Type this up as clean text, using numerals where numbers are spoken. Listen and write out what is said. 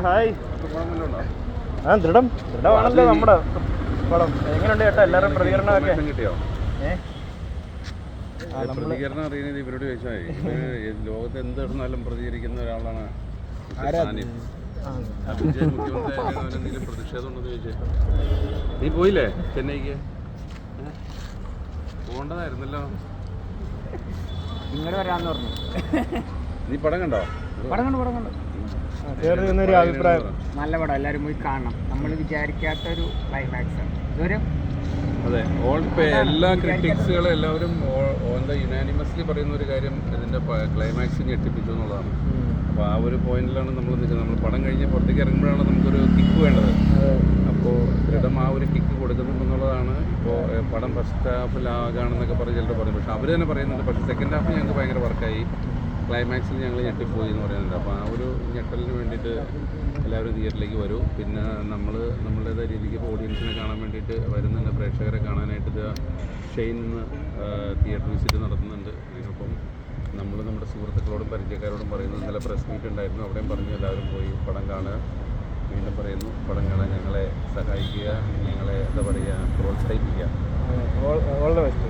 Hi. ദൃഢമാണല്ലോ നമ്മുടെ പടം. എങ്ങനെയുണ്ട് ചേട്ടാ എല്ലാവരും പ്രതികരണമൊക്കെ കിട്ടിയോ? പ്രതികരണം അറിയുന്നത് ഇവരോട് ചോദിച്ചാൽ ലോകത്ത് എന്തിടന്നാലും പ്രതികരിക്കുന്ന ഒരാളാണ് മുഖ്യമന്ത്രി. പ്രതിഷേധം ഉണ്ടെന്ന് ചോദിച്ചേ. നീ പോയില്ലേ ചെന്നൈക്ക്? പോകേണ്ടതായിരുന്നല്ലോ. ഇങ്ങനെ വരാന്ന് പറഞ്ഞു. നീ പടം കണ്ടോ? പടം കണ്ടു. അഭിപ്രായം നല്ല പടം, എല്ലാവരും പോയി കാണണം. നമ്മൾ വിചാരിക്കാത്തൊരു ക്ലൈമാക്സ് ആണ് ഇതൊരു. അതെ, എല്ലാ ക്രിറ്റിക്സുകളും എല്ലാവരും എന്താ യുനാനിമസ്ലി പറയുന്ന ഒരു കാര്യം ഇതിൻ്റെ ക്ലൈമാക്സ് ഞെട്ടിപ്പിച്ചു എന്നുള്ളതാണ്. അപ്പോൾ ആ ഒരു പോയിന്റിലാണ് നമ്മൾ നിൽക്കുന്നത്. നമ്മൾ പടം കഴിഞ്ഞ് പുറത്തേക്ക് ഇറങ്ങുമ്പോഴാണ് നമുക്കൊരു കിക്ക് വേണ്ടത്. അപ്പോൾ ദൃഢം ആ ഒരു കിക്ക് കൊടുക്കുന്നുണ്ടെന്നുള്ളതാണ്. ഇപ്പോൾ പടം ഫസ്റ്റ് ഹാഫിലാകാണെന്നൊക്കെ പറഞ്ഞ് ചിലർ പറയും. പക്ഷേ അവർ തന്നെ പറയുന്നുണ്ട് പക്ഷേ സെക്കൻഡ് ഹാഫ് ഞങ്ങൾക്ക് ഭയങ്കര വർക്കായി, ക്ലൈമാക്സിൽ ഞങ്ങൾ ഞെട്ടിപ്പോയി എന്ന് പറയുന്നുണ്ട്. അപ്പോൾ ആ ഒരു ഞെട്ടലിന് വേണ്ടിയിട്ട് എല്ലാവരും തിയേറ്ററിലേക്ക് വരും. പിന്നെ നമ്മളുടേതായ രീതിക്ക് ഓഡിയൻസിനെ കാണാൻ വേണ്ടിയിട്ട് വരുന്നുണ്ട്, പ്രേക്ഷകരെ കാണാനായിട്ട് ഷെയ്ൻ തിയേറ്റർ വിസിറ്റ് നടത്തുന്നുണ്ട്. അതിനൊപ്പം നമ്മൾ നമ്മുടെ സുഹൃത്തുക്കളോടും പരിചയക്കാരോടും പറയുന്നു. ഇന്നലെ പ്രസ് മീറ്റ് ഉണ്ടായിരുന്നു, അവിടെയും പറഞ്ഞു എല്ലാവരും പോയി പടം കാണുക. വീണ്ടും പറയുന്നു, പടം കാണാൻ ഞങ്ങളെ സഹായിക്കുക, ഞങ്ങളെ എന്താ പറയുക, പ്രോത്സാഹിപ്പിക്കുക. All the best.